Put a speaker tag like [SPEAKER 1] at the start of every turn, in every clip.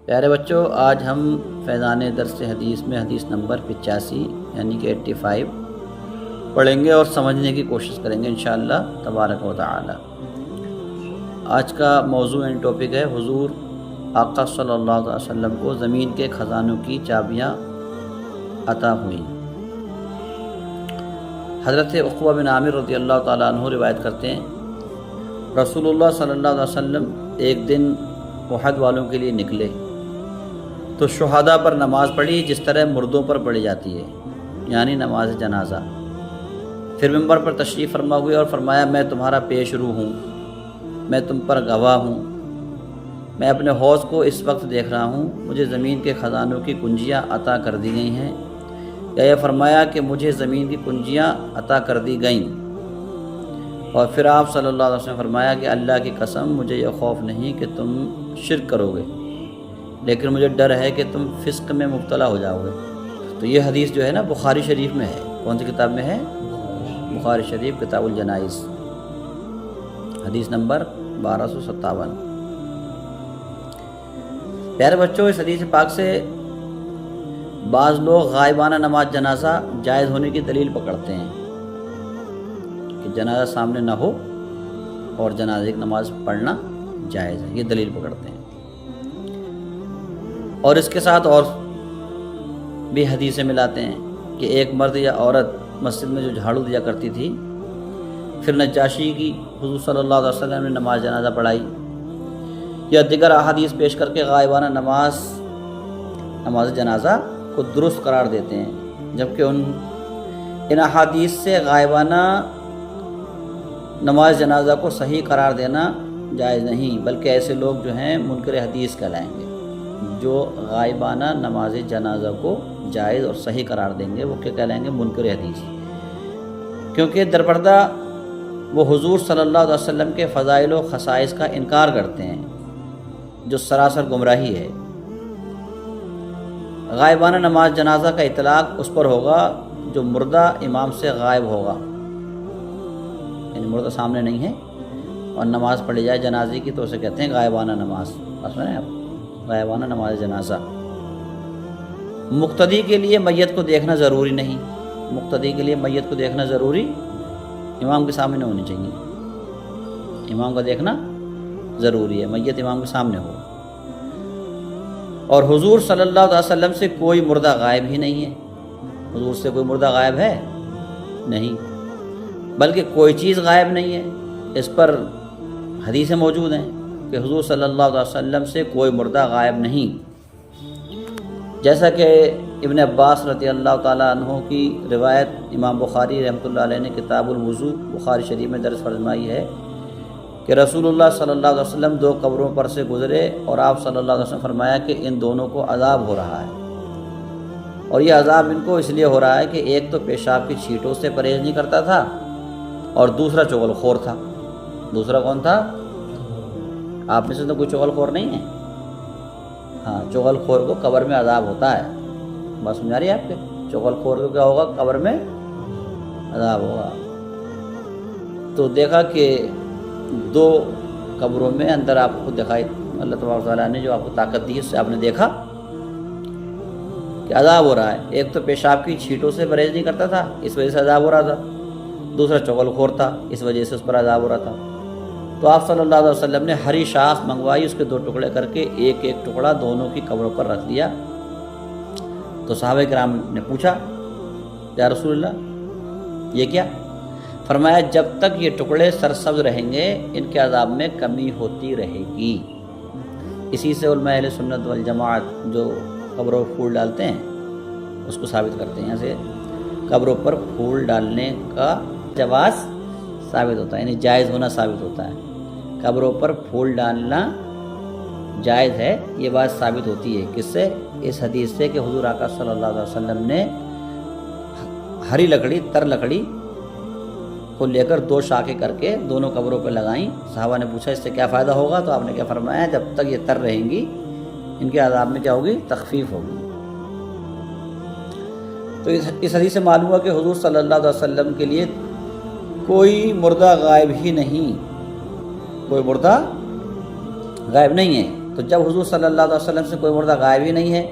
[SPEAKER 1] پیارے بچوں، آج ہم فیضان درس حدیث میں حدیث نمبر 85 یعنی کہ 85 پڑھیں گے اور سمجھنے کی کوشش کریں گے انشاءاللہ تبارک و تعالی۔ آج کا موضوع یعنی ٹاپک ہے حضور آقا صلی اللہ علیہ وسلم کو زمین کے خزانوں کی چابیاں عطا ہوئیں۔ حضرت عقبہ بن عامر رضی اللہ تعالیٰ عنہ روایت کرتے ہیں، رسول اللہ صلی اللہ علیہ وسلم ایک دن احد والوں کے لیے نکلے تو شہداء پر نماز پڑھی جس طرح مردوں پر پڑھی جاتی ہے، یعنی نماز جنازہ۔ پھر ممبر پر تشریف فرما ہوئے اور فرمایا، میں تمہارا پیش رو ہوں، میں تم پر گواہ ہوں، میں اپنے حوض کو اس وقت دیکھ رہا ہوں، مجھے زمین کے خزانوں کی کنجیاں عطا کر دی گئی ہیں، یا یہ فرمایا کہ مجھے زمین کی کنجیاں عطا کر دی گئیں۔ اور پھر آپ صلی اللہ علیہ وسلم فرمایا کہ اللہ کی قسم مجھے یہ خوف نہیں کہ تم شرک کرو گے، لیکن مجھے ڈر ہے کہ تم فسق میں مبتلا ہو جاؤ گے۔ تو یہ حدیث جو ہے نا بخاری شریف میں ہے۔ کون سی کتاب میں ہے؟ بخاری شریف کتاب الجنائز، حدیث نمبر 1257۔ پیارے بچوں، اس حدیث پاک سے بعض لوگ غائبانہ نماز جنازہ جائز ہونے کی دلیل پکڑتے ہیں کہ جنازہ سامنے نہ ہو اور جنازے کی نماز پڑھنا جائز ہے، یہ دلیل پکڑتے ہیں۔ اور اس کے ساتھ اور بھی حدیثیں ملاتے ہیں کہ ایک مرد یا عورت مسجد میں جو جھاڑو دیا کرتی تھی، پھر نجاشی کی حضور صلی اللہ علیہ وسلم نے نماز جنازہ پڑھائی، یا دیگر احادیث پیش کر کے غائبانہ نماز جنازہ کو درست قرار دیتے ہیں، جبکہ ان احادیث سے غائبانہ نماز جنازہ کو صحیح قرار دینا جائز نہیں، بلکہ ایسے لوگ جو ہیں منکر حدیث کہلائیں گے، جو غائبانہ نماز جنازہ کو جائز اور صحیح قرار دیں گے، وہ کیا کہلائیں گے؟ منکر حدیث، کیونکہ درپردہ وہ حضور صلی اللہ علیہ وسلم کے فضائل و خصائص کا انکار کرتے ہیں، جو سراسر گمراہی ہے۔ غائبانہ نماز جنازہ کا اطلاق اس پر ہوگا جو مردہ امام سے غائب ہوگا، یعنی مردہ سامنے نہیں ہے اور نماز پڑھی جائے جنازے کی، تو اسے کہتے ہیں غائبانہ نماز۔ سنیں آپ، غائبانہ نماز جنازہ۔ مقتدی کے لیے میت کو دیکھنا ضروری نہیں، مقتدی کے لیے میت کو دیکھنا ضروری امام کے سامنے ہونی چاہیے، امام کا دیکھنا ضروری ہے، میت امام کے سامنے ہو۔ اور حضور صلی اللہ علیہ وسلم سے کوئی مردہ غائب ہی نہیں ہے، حضور سے کوئی مردہ غائب ہے نہیں، بلکہ کوئی چیز غائب نہیں ہے۔ اس پر حدیثیں موجود ہیں کہ حضور صلی اللہ علیہ وسلم سے کوئی مردہ غائب نہیں، جیسا کہ ابن عباس رضی اللہ تعالیٰ عنہ کی روایت امام بخاری رحمۃ اللہ علیہ نے کتاب الوضو بخاری شریف میں درج فرمائی ہے کہ رسول اللہ صلی اللہ علیہ وسلم دو قبروں پر سے گزرے اور آپ صلی اللہ علیہ وسلم فرمایا کہ ان دونوں کو عذاب ہو رہا ہے، اور یہ عذاب ان کو اس لیے ہو رہا ہے کہ ایک تو پیشاب کی چھینٹوں سے پرہیز نہیں کرتا تھا اور دوسرا چغل خور تھا۔ دوسرا کون تھا؟ آپ میں سے تو کوئی چغل خور نہیں ہے؟ ہاں، چغل خور کو قبر میں عذاب ہوتا ہے۔ بات سمجھا رہی ہے آپ کے؟ چغل خور کو کیا ہوگا؟ قبر میں عذاب ہوگا۔ تو دیکھا کہ دو قبروں میں اندر آپ کو دکھائی، اللہ تبارک و تعالیٰ نے جو آپ کو طاقت دی، اس سے آپ نے دیکھا کہ عذاب ہو رہا ہے۔ ایک تو پیشاب کی چھینٹوں سے پرہیز نہیں کرتا تھا، اس وجہ سے عذاب ہو رہا تھا، دوسرا چغل خور تھا، اس وجہ سے اس پر عذاب ہو رہا تھا۔ تو آپ صلی اللہ علیہ وسلم نے ہری شاخ منگوائی، اس کے دو ٹکڑے کر کے ایک ایک ٹکڑا دونوں کی قبروں پر رکھ دیا۔ تو صحابہ کرام نے پوچھا، یا رسول اللہ یہ کیا؟ فرمایا، جب تک یہ ٹکڑے سرسبز رہیں گے ان کے عذاب میں کمی ہوتی رہے گی۔ اسی سے علماء اہل سنت والجماعت جو قبروں پر پھول ڈالتے ہیں اس کو ثابت کرتے ہیں، یہاں سے قبروں پر پھول ڈالنے کا جواز ثابت ہوتا ہے، یعنی جائز ہونا ثابت ہوتا ہے۔ قبروں پر پھول ڈالنا جائز ہے، یہ بات ثابت ہوتی ہے کس سے؟ اس حدیث سے کہ حضور آقا صلی اللہ علیہ وسلم نے ہری لکڑی، تر لکڑی کو لے کر دو شاخیں کر کے دونوں قبروں پہ لگائیں۔ صحابہ نے پوچھا اس سے کیا فائدہ ہوگا؟ تو آپ نے کیا فرمایا؟ جب تک یہ تر رہیں گی ان کے عذاب میں کیا ہوگی؟ تخفیف ہوگی۔ تو اس حدیث سے معلوم ہوا کہ حضور صلی اللہ علیہ وسلم کے لیے کوئی مردہ غائب ہی نہیں، کوئی مردہ غائب نہیں ہے۔ تو جب حضور صلی اللہ علیہ وسلم سے کوئی مردہ غائب ہی نہیں ہے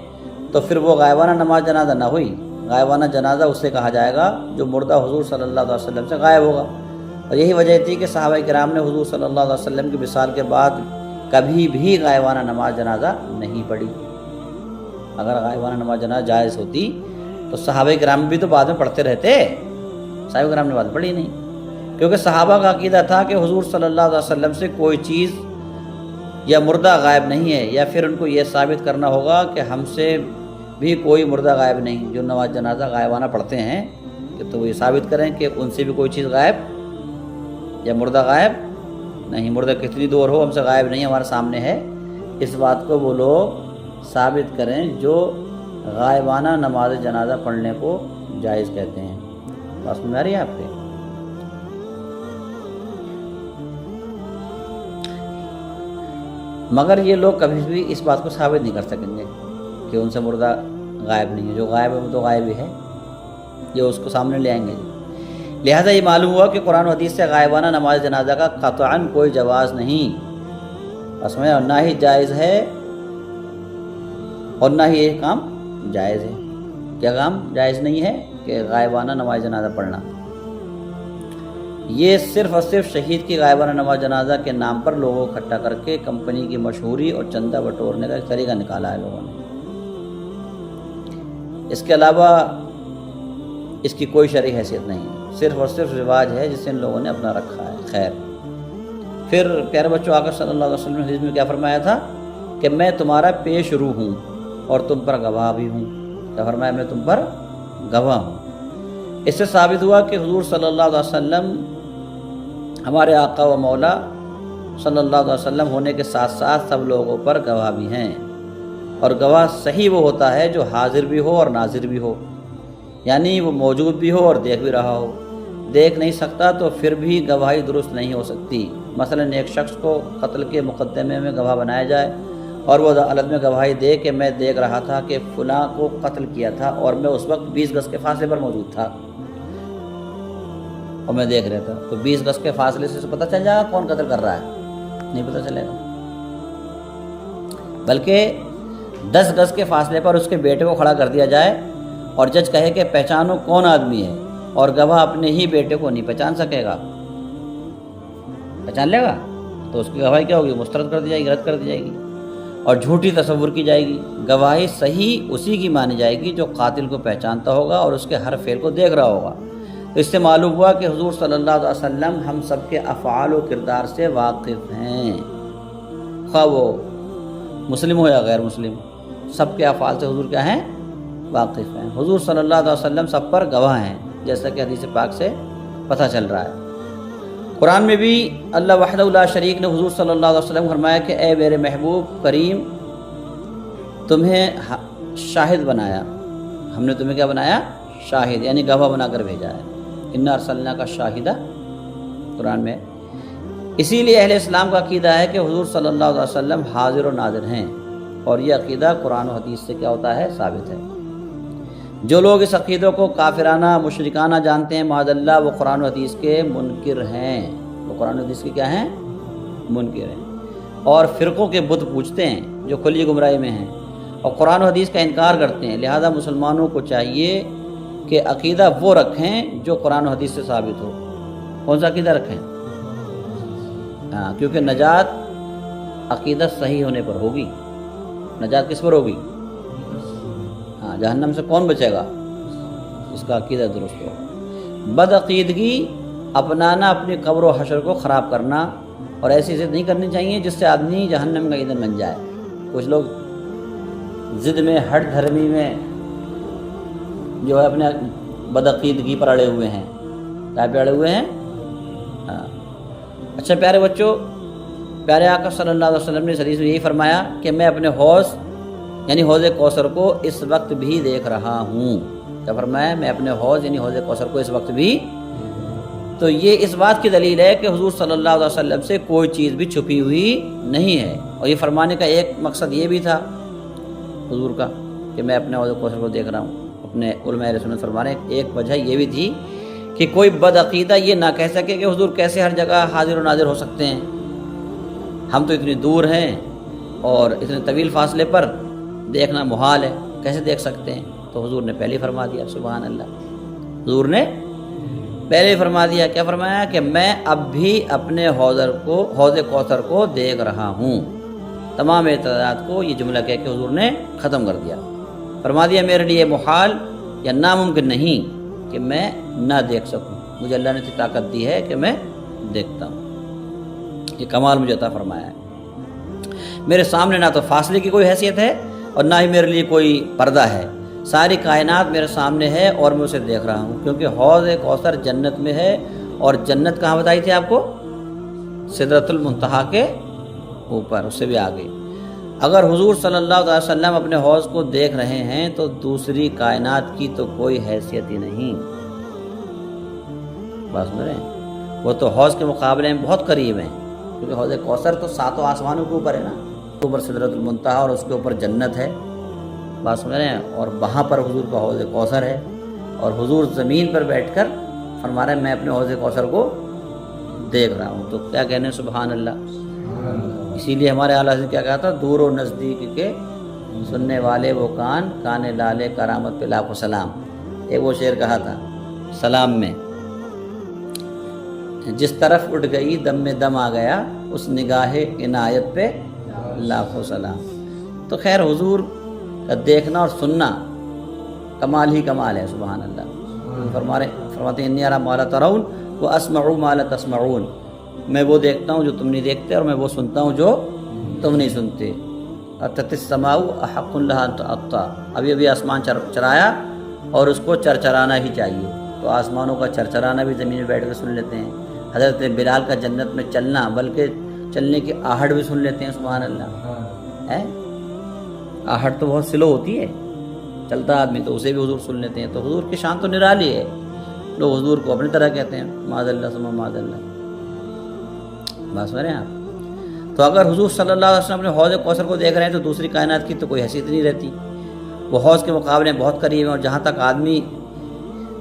[SPEAKER 1] تو پھر وہ غائبانہ نماز جنازہ نہ ہوئی. غائبانہ جنازہ اسے کہا جائے گا جو مردہ حضور صلی اللہ علیہ وسلم سے غائب ہوگا. اور یہی وجہ تھی کہ صحابہ کرام نے حضور صلی اللہ علیہ وسلم کی وصال کے بعد کبھی بھی غائبانہ نماز جنازہ نہیں پڑھی. اگر غائبانہ نماز جنازہ جائز ہوتی تو صحابہ کرام بھی تو بعد میں پڑھتے رہتے. صحابہ کرام نے بعد پڑھی نہیں، کیونکہ صحابہ کا عقیدہ تھا کہ حضور صلی اللہ علیہ وسلم سے کوئی چیز یا مردہ غائب نہیں ہے، یا پھر ان کو یہ ثابت کرنا ہوگا کہ ہم سے بھی کوئی مردہ غائب نہیں. جو نماز جنازہ غائبانہ پڑھتے ہیں کہ تو وہ یہ ثابت کریں کہ ان سے بھی کوئی چیز غائب یا مردہ غائب نہیں. مردہ کتنی دور ہو ہم سے غائب نہیں، ہمارے سامنے ہے. اس بات کو وہ لوگ ثابت کریں جو غائبانہ نماز جنازہ پڑھنے کو جائز کہتے ہیں. بات سمجھ آ رہی ہے آپ کے؟ مگر یہ لوگ کبھی بھی اس بات کو ثابت نہیں کر سکیں گے کہ ان سے مردہ غائب نہیں ہے. جو غائب ہے وہ تو غائب ہی ہے، یہ اس کو سامنے لے آئیں گے. لہٰذا یہ معلوم ہوا کہ قرآن و حدیث سے غائبانہ نماز جنازہ کا قطعاً کوئی جواز نہیں، بس میں نہ ہی جائز ہے اور نہ ہی یہ کام جائز ہے. کیا کام جائز نہیں ہے؟ کہ غائبانہ نماز جنازہ پڑھنا. یہ صرف اور صرف شہید کی غائبانہ نماز جنازہ کے نام پر لوگوں کو اکٹھا کر کے کمپنی کی مشہوری اور چندہ بٹورنے کا ایک طریقہ نکالا ہے لوگوں نے. اس کے علاوہ اس کی کوئی شرعی حیثیت نہیں ہے، صرف اور صرف رواج ہے جسے ان لوگوں نے اپنا رکھا ہے. خیر، پھر پیارے بچوں آقا صلی اللہ علیہ وسلم نے حدیث میں کیا فرمایا تھا کہ میں تمہارا پیش رو ہوں اور تم پر گواہ بھی ہوں. کیا فرمایا؟ میں تم پر گواہ ہوں. اس سے ثابت ہوا کہ حضور صلی اللہ علیہ وسلم ہمارے آقا و مولا صلی اللہ علیہ وسلم ہونے کے ساتھ ساتھ سب لوگوں پر گواہ بھی ہیں. اور گواہ صحیح وہ ہوتا ہے جو حاضر بھی ہو اور ناظر بھی ہو، یعنی وہ موجود بھی ہو اور دیکھ بھی رہا ہو. دیکھ نہیں سکتا تو پھر بھی گواہی درست نہیں ہو سکتی. مثلا ایک شخص کو قتل کے مقدمے میں گواہ بنایا جائے اور وہ عدالت میں گواہی دے کہ میں دیکھ رہا تھا کہ فلاں کو قتل کیا تھا اور میں اس وقت 20 گز کے فاصلے پر موجود تھا اور میں دیکھ رہا تھا، تو 20 گز کے فاصلے سے پتہ چل جائے گا کون قتل کر رہا ہے؟ نہیں پتہ چلے گا. بلکہ 10 گز کے فاصلے پر اس کے بیٹے کو کھڑا کر دیا جائے اور جج کہے کہ پہچانو کون آدمی ہے، اور گواہ اپنے ہی بیٹے کو نہیں پہچان سکے گا. پہچان لے گا تو اس کی گواہی کیا ہوگی؟ مسترد کر دی جائے گی، رد کر دی جائے گی اور جھوٹی تصور کی جائے گی. گواہی صحیح اسی کی مانی جائے گی جو قاتل کو پہچانتا ہوگا اور اس کے ہر فعل کو دیکھ رہا ہوگا. تو اس سے معلوم ہوا کہ حضور صلی اللہ علیہ وسلم ہم سب کے افعال و کردار سے واقف ہیں، خواہ وہ مسلم ہو یا غیر مسلم، سب کے افعال سے حضور کیا ہیں؟ واقف ہیں. حضور صلی اللہ علیہ وسلم سب پر گواہ ہیں، جیسا کہ حدیث پاک سے پتہ چل رہا ہے. قرآن میں بھی اللہ وحدہ لا شریک نے حضور صلی اللہ علیہ وسلم فرمایا کہ اے میرے محبوب کریم، تمہیں شاہد بنایا، ہم نے تمہیں کیا بنایا؟ شاہد، یعنی گواہ بنا کر بھیجا ہے. انا ارسلنا کا شاہدہ قرآن میں. اسی لیے اہل اسلام کا عقیدہ ہے کہ حضور صلی اللہ علیہ وسلم حاضر و ناظر ہیں، اور یہ عقیدہ قرآن و حدیث سے کیا ہوتا ہے؟ ثابت ہے. جو لوگ اس عقیدوں کو کافرانہ مشرکانہ جانتے ہیں معاذ اللہ، وہ قرآن و حدیث کے منکر ہیں. وہ قرآن و حدیث کے کیا ہیں؟ منکر ہیں. اور فرقوں کے بت پوجتے ہیں جو کھلی گمراہی میں ہیں اور قرآن و حدیث کا انکار کرتے ہیں. لہذا مسلمانوں کو چاہیے کہ عقیدہ وہ رکھیں جو قرآن و حدیث سے ثابت ہو. کون سا عقیدہ رکھیں؟ ہاں، کیونکہ نجات عقیدہ صحیح ہونے پر ہوگی. نجات کس پر ہوگی؟ ہاں، جہنم سے کون بچے گا؟ اس کا عقیدہ درست ہوگا. بد عقیدگی اپنانا اپنی قبر و حشر کو خراب کرنا، اور ایسی ضد نہیں کرنی چاہیے جس سے آدمی جہنم کا ایندھن بن جائے. کچھ لوگ ضد میں، ہٹ دھرمی میں جو ہے اپنے بدعقیدگی پر اڑے ہوئے ہیں. کیا پہ اڑے ہوئے ہیں؟ ہاں. اچھا پیارے بچوں، پیارے آقا صلی اللہ علیہ وسلم نے اس حدیث میں یہی فرمایا کہ میں اپنے حوض یعنی حوض کوثر کو اس وقت بھی دیکھ رہا ہوں. کیا فرمایا؟ میں اپنے حوض یعنی حوض کوثر کو اس وقت بھی. تو یہ اس بات کی دلیل ہے کہ حضور صلی اللہ علیہ وسلم سے کوئی چیز بھی چھپی ہوئی نہیں ہے. اور یہ فرمانے کا ایک مقصد یہ بھی تھا حضور کا کہ میں اپنے حوض کوثر کو دیکھ رہا ہوں. اپنے علماء اہل سنت فرمانے ایک وجہ یہ بھی تھی کہ کوئی بد عقیدہ یہ نہ کہہ سکے کہ حضور کیسے ہر جگہ حاضر و ناظر ہو سکتے ہیں، ہم تو اتنی دور ہیں اور اتنے طویل فاصلے پر دیکھنا محال ہے، کیسے دیکھ سکتے ہیں؟ تو حضور نے پہلے ہی فرما دیا، سبحان اللہ، حضور نے پہلے ہی فرما دیا، کیا فرمایا کہ میں اب بھی اپنے حوض کوثر کو دیکھ رہا ہوں۔ تمام اعتراضات کو یہ جملہ کہہ کے حضور نے ختم کر دیا، فرما دیا میرے لیے محال یا ناممکن نہیں کہ میں نہ دیکھ سکوں، مجھے اللہ نے اتنی طاقت دی ہے کہ میں دیکھتا ہوں، یہ کمال مجھے عطا فرمایا ہے۔ میرے سامنے نہ تو فاصلے کی کوئی حیثیت ہے اور نہ ہی میرے لیے کوئی پردہ ہے، ساری کائنات میرے سامنے ہے اور میں اسے دیکھ رہا ہوں، کیونکہ حوض کوثر جنت میں ہے، اور جنت کہاں بتائی تھی آپ کو؟ سدرۃ المنتہا کے اوپر، اس سے بھی آگے۔ اگر حضور صلی اللہ علیہ وسلم اپنے حوض کو دیکھ رہے ہیں تو دوسری کائنات کی تو کوئی حیثیت ہی نہیں۔ بات سن رہے ہیں؟ وہ تو حوض کے مقابلے میں بہت قریب ہیں، کیونکہ حوض کوثر تو ساتوں آسمانوں کے اوپر ہے نا، اوپر سدرۃ المنتہا اور اس کے اوپر جنت ہے، بات سن رہے ہیں، اور وہاں پر حضور کا حوض کوثر ہے، اور حضور زمین پر بیٹھ کر فرما رہے ہیں میں اپنے حوض کوثر کو دیکھ رہا ہوں، تو کیا کہنے ہیں، سبحان اللہ۔ اسی لیے ہمارے اعلیٰ حضرت کیا کہا تھا، دور و نزدیک کے سننے والے وہ کان لالے کرامت پہ لاکھوں سلام، ایک وہ شعر کہا تھا سلام میں، جس طرف اٹھ گئی دم میں دم آ گیا، اس نگاہ عنایت پہ لاکھوں سلام۔ تو خیر حضور کا دیکھنا اور سننا کمال ہی کمال ہے، سبحان اللہ۔ فرماتے ہیں انی ارا ما لا ترون واسمع ما لا تسمعون، میں وہ دیکھتا ہوں جو تم نہیں دیکھتے، اور میں وہ سنتا ہوں جو تم نہیں سنتے۔ اتت السماء احق لها ان تؤطى، ابھی آسمان چرایا اور اس کو چرچرانا ہی چاہیے، تو آسمانوں کا چرچرانا بھی زمین میں بیٹھ کے سن لیتے ہیں۔ حضرت بلال کا جنت میں چلنا، بلکہ چلنے کی آہٹ بھی سن لیتے ہیں، سبحان اللہ ہے۔ آہٹ تو بہت سلو ہوتی ہے، چلتا آدمی تو اسے بھی حضور سن لیتے ہیں، تو حضور کی شان تو نرالی ہے، لوگ حضور کو اپنی طرح کہتے ہیں، معاذ اللہ ثم معاذ اللہ، بات سن رہے ہیں آپ۔ تو اگر حضور صلی اللہ علیہ وسلم اپنے حوض کوثر کو دیکھ رہے ہیں تو دوسری کائنات کی تو کوئی حیثیت نہیں رہتی، وہ حوض کے مقابلے میں بہت قریب ہیں، اور جہاں تک آدمی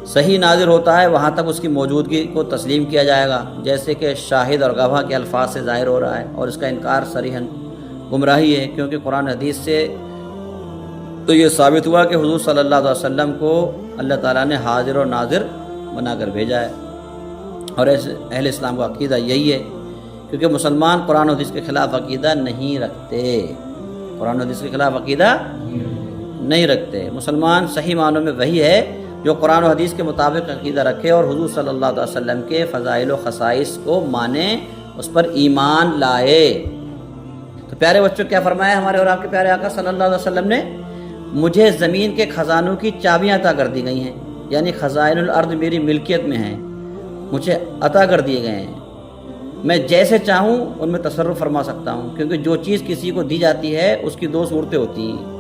[SPEAKER 1] صحیح ناظر ہوتا ہے وہاں تک اس کی موجودگی کو تسلیم کیا جائے گا، جیسے کہ شاہد اور گواہ کے الفاظ سے ظاہر ہو رہا ہے، اور اس کا انکار صریحاً گمراہی ہے، کیونکہ قرآن حدیث سے تو یہ ثابت ہوا کہ حضور صلی اللہ علیہ وسلم کو اللہ تعالیٰ نے حاضر اور ناظر بنا کر بھیجا ہے، اور اہل اسلام کا عقیدہ یہی ہے، کیونکہ مسلمان قرآن و حدیث کے خلاف عقیدہ نہیں رکھتے، قرآن و حدیث کے خلاف عقیدہ نہیں رکھتے۔ مسلمان صحیح معنوں میں وہی ہے جو قرآن و حدیث کے مطابق عقیدہ رکھے اور حضور صلی اللہ علیہ وسلم کے فضائل و خصائص کو مانے، اس پر ایمان لائے۔ تو پیارے بچوں کیا فرمایا ہمارے اور آپ کے پیارے آقا صلی اللہ علیہ وسلم نے، مجھے زمین کے خزانوں کی چابیاں عطا کر دی گئی ہیں، یعنی خزائن الارض میری ملکیت میں ہیں، مجھے عطا کر دیے گئے ہیں، میں جیسے چاہوں ان میں تصرف فرما سکتا ہوں، کیونکہ جو چیز کسی کو دی جاتی ہے اس کی دو صورتیں ہوتی ہیں،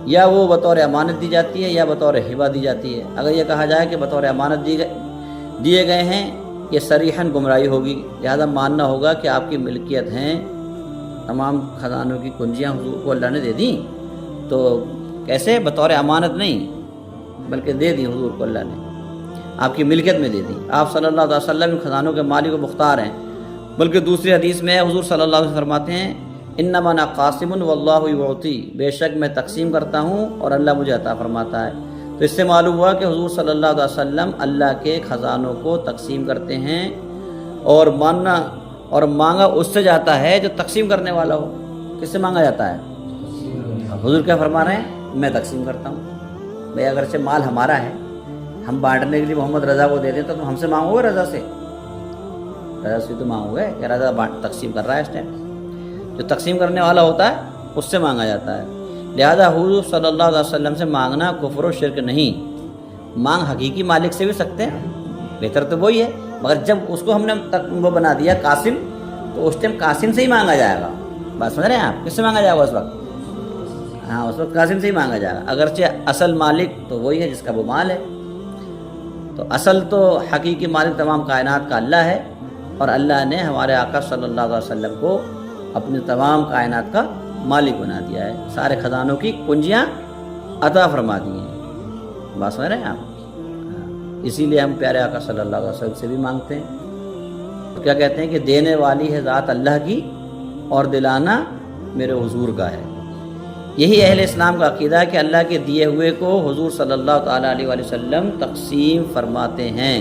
[SPEAKER 1] یا وہ بطور امانت دی جاتی ہے یا بطور ہبہ دی جاتی ہے۔ اگر یہ کہا جائے کہ بطور امانت دیے گئے ہیں، یہ صریحاً گمراہی ہوگی، لہذا ماننا ہوگا کہ آپ کی ملکیت ہیں، تمام خزانوں کی کنجیاں حضور کو اللہ نے دے دیں، تو کیسے؟ بطور امانت نہیں، بلکہ دے دی حضور کو اللہ نے، آپ کی ملکیت میں دے دی۔ آپ صلی اللہ علیہ وسلم خزانوں کے مالک و مختار ہیں، بلکہ دوسری حدیث میں حضور صلی اللہ علیہ وسلم فرماتے ہیں انما انا قاسم واللہ یعطی، بے شک میں تقسیم کرتا ہوں اور اللہ مجھے عطا فرماتا ہے۔ تو اس سے معلوم ہوا کہ حضور صلی اللہ علیہ وسلم اللہ کے خزانوں کو تقسیم کرتے ہیں، اور ماننا اور مانگا اس سے جاتا ہے جو تقسیم کرنے والا ہو۔ کس سے مانگا جاتا ہے؟ حضور کیا فرما رہے ہیں؟ میں تقسیم کرتا ہوں۔ بھائی اگرچہ مال ہمارا ہے، ہم بانٹنے کے لیے محمد رضا کو دے دیں تو تم ہم سے مانگو گے، رضا سے تو مانگو گے کہ رضا تقسیم کر رہا ہے، اس ٹائم جو تقسیم کرنے والا ہوتا ہے اس سے مانگا جاتا ہے۔ لہذا حضور صلی اللہ علیہ وسلم سے مانگنا کفر و شرک نہیں، مانگ حقیقی مالک سے بھی سکتے ہیں، بہتر تو وہی ہے، مگر جب اس کو ہم نے وہ بنا دیا قاسم، تو اس ٹائم قاسم سے ہی مانگا جائے گا۔ بات سمجھ رہے ہیں آپ؟ کس سے مانگا جائے گا اس وقت؟ ہاں، اس وقت قاسم سے ہی مانگا جائے گا، اگرچہ اصل مالک تو وہی ہے جس کا وہ مال ہے۔ تو اصل تو حقیقی مالک تمام کائنات کا اللہ ہے، اور اللہ نے ہمارے آقا صلی اللہ علیہ وسلم کو اپنی تمام کائنات کا مالک بنا دیا ہے، سارے خزانوں کی کنجیاں عطا فرما دی ہیں۔ بات سمجھ رہے ہیں آپ؟ اسی لیے ہم پیارے آقا صلی اللہ علیہ وسلم سے بھی مانگتے ہیں۔ کیا کہتے ہیں کہ دینے والی ہے ذات اللہ کی اور دلانا میرے حضور کا ہے۔ یہی اہل اسلام کا عقیدہ ہے کہ اللہ کے دیے ہوئے کو حضور صلی اللہ تعالیٰ علیہ وآلہ وسلم تقسیم فرماتے ہیں،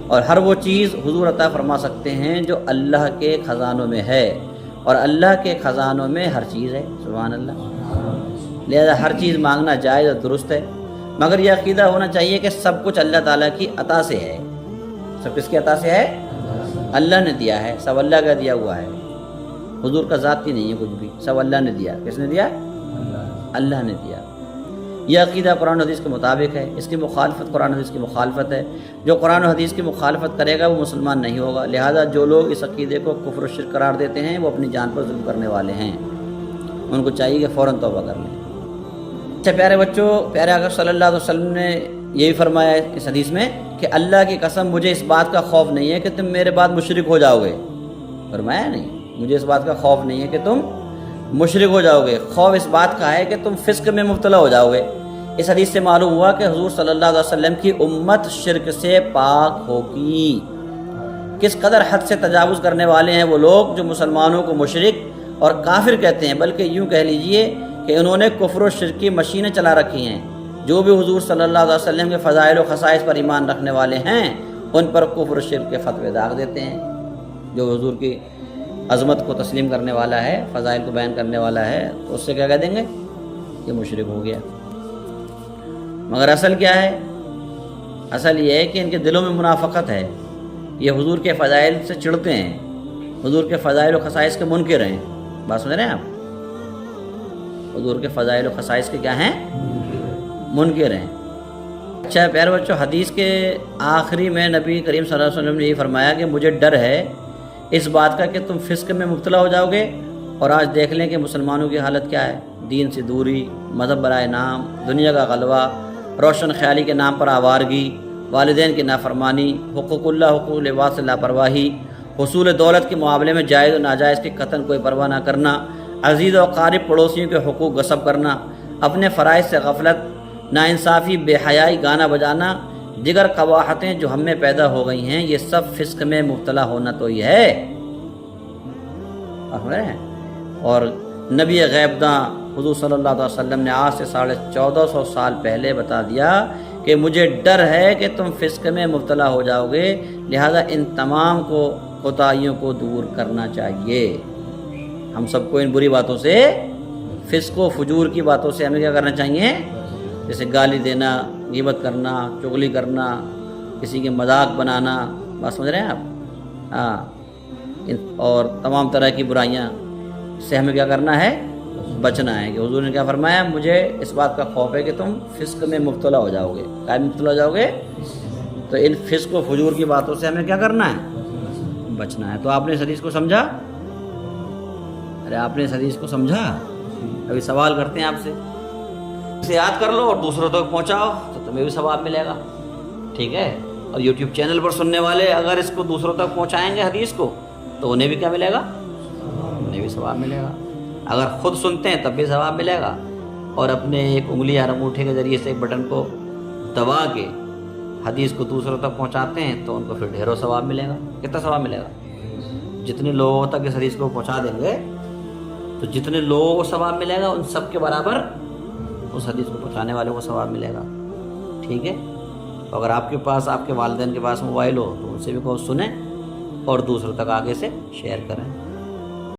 [SPEAKER 1] اور ہر وہ چیز حضور عطا فرما سکتے ہیں جو اللہ کے خزانوں میں ہے، اور اللہ کے خزانوں میں ہر چیز ہے۔ سبحان اللہ۔ لہذا ہر چیز مانگنا جائز اور درست ہے، مگر یہ عقیدہ ہونا چاہیے کہ سب کچھ اللہ تعالیٰ کی عطا سے ہے۔ سب کس کی عطا سے ہے؟ اللہ نے دیا ہے، سب اللہ کا دیا ہوا ہے۔ حضور کا ذاتی نہیں ہے کچھ بھی، سب اللہ نے دیا۔ کس نے دیا؟ اللہ نے دیا۔ یہ عقیدہ قرآن و حدیث کے مطابق ہے، اس کی مخالفت قرآن و حدیث کی مخالفت ہے۔ جو قرآن و حدیث کی مخالفت کرے گا وہ مسلمان نہیں ہوگا۔ لہذا جو لوگ اس عقیدے کو کفر و شرک قرار دیتے ہیں وہ اپنی جان پر ظلم کرنے والے ہیں، ان کو چاہیے کہ فوراً توبہ کر لیں۔ اچھا پیارے بچوں، پیارے آقا صلی اللہ علیہ وسلم نے یہی فرمایا ہے اس حدیث میں کہ اللہ کی قسم مجھے اس بات کا خوف نہیں ہے کہ تم میرے بعد مشرک ہو جاؤ گے۔ فرمایا نہیں، مجھے اس بات کا خوف نہیں ہے کہ تم مشرک ہو جاؤ گے، خوف اس بات کا ہے کہ تم فسق میں مبتلا ہو جاؤ گے۔ اس حدیث سے معلوم ہوا کہ حضور صلی اللہ علیہ وسلم کی امت شرک سے پاک ہوگی۔ کس قدر حد سے تجاوز کرنے والے ہیں وہ لوگ جو مسلمانوں کو مشرک اور کافر کہتے ہیں، بلکہ یوں کہہ لیجئے کہ انہوں نے کفر و شرک کی مشینیں چلا رکھی ہیں۔ جو بھی حضور صلی اللہ علیہ وسلم کے فضائل و خصائص پر ایمان رکھنے والے ہیں ان پر کفر و شرک کے فتوے داغ دیتے ہیں۔ جو حضور کی عظمت کو تسلیم کرنے والا ہے، فضائل کو بیان کرنے والا ہے، تو اس سے کیا کہہ دیں گے؟ یہ مشرک ہو گیا۔ مگر اصل کیا ہے؟ اصل یہ ہے کہ ان کے دلوں میں منافقت ہے، یہ حضور کے فضائل سے چڑھتے ہیں، حضور کے فضائل و خصائص کے منکر ہیں۔ بات سن رہے ہیں آپ؟ حضور کے فضائل و خصائص کے کیا ہیں؟ منکر ہیں۔ اچھا پیارے بچوں، حدیث کے آخری میں نبی کریم صلی اللہ علیہ وسلم نے یہ فرمایا کہ مجھے ڈر ہے اس بات کا کہ تم فسق میں مبتلا ہو جاؤ گے، اور آج دیکھ لیں کہ مسلمانوں کی حالت کیا ہے۔ دین سے دوری، مذہب برائے نام، دنیا کا غلبہ، روشن خیالی کے نام پر آوارگی، والدین کی نافرمانی، حقوق اللہ حقوق لباس سے لاپرواہی، حصول دولت کے معاملے میں جائز و ناجائز کی قطعاً کوئی پرواہ نہ کرنا، عزیز و قارب پڑوسیوں کے حقوق غصب کرنا، اپنے فرائض سے غفلت، ناانصافی، بے حیائی، گانا بجانا، دیگر قباحتیں جو ہم میں پیدا ہو گئی ہیں، یہ سب فسق میں مبتلا ہونا تو ہی ہے۔ اور نبی غیب داں حضور صلی اللہ علیہ وسلم نے آج سے 1450 سال پہلے بتا دیا کہ مجھے ڈر ہے کہ تم فسق میں مبتلا ہو جاؤ گے، لہذا ان تمام کوتاہیوں کو دور کرنا چاہیے۔ ہم سب کو ان بری باتوں سے، فسق و فجور کی باتوں سے ہمیں کیا کرنا چاہیے؟ جیسے گالی دینا، غیبت کرنا، چغلی کرنا، کسی کے مذاق بنانا، بات سمجھ رہے ہیں آپ؟ ہاں، اور تمام طرح کی برائیاں سے ہمیں کیا کرنا ہے؟ بچنا ہے۔ کہ حضور نے کیا فرمایا؟ مجھے اس بات کا خوف ہے کہ تم فسق میں مبتلا ہو جاؤ گے۔ کیا مبتلا ہو جاؤ گے؟ تو ان فسق و فجور کی باتوں سے ہمیں کیا کرنا ہے؟ بچنا ہے۔ تو آپ نے اس حدیث کو سمجھا؟ ارے آپ نے اس حدیث کو سمجھا؟ ابھی سوال کرتے ہیں آپ سے، اسے یاد کر لو اور دوسروں تک پہنچاؤ تو تمہیں بھی ثواب ملے گا، ٹھیک ہے؟ اور یوٹیوب چینل پر سننے والے اگر اس کو دوسروں تک پہنچائیں گے حدیث کو تو انہیں بھی کیا ملے گا؟ انہیں بھی ثواب ملے گا۔ اگر خود سنتے ہیں تب بھی ثواب ملے گا، اور اپنے ایک انگلی یا انگوٹھے کے ذریعے سے ایک بٹن کو دبا کے حدیث کو دوسروں تک پہنچاتے ہیں تو ان کو پھر ڈھیروں ثواب ملے گا۔ کتنا ثواب ملے گا؟ جتنے لوگوں تک اس حدیث کو پہنچا دیں گے تو جتنے لوگوں کو ثواب ملے گا ان سب کے برابر اس حدیث کو پہنچانے والوں کو ثواب ملے گا، ٹھیک ہے؟ اگر آپ کے پاس، آپ کے والدین کے پاس موبائل ہو تو ان سے بھی کہو سنیں اور دوسروں تک آگے سے شیئر کریں۔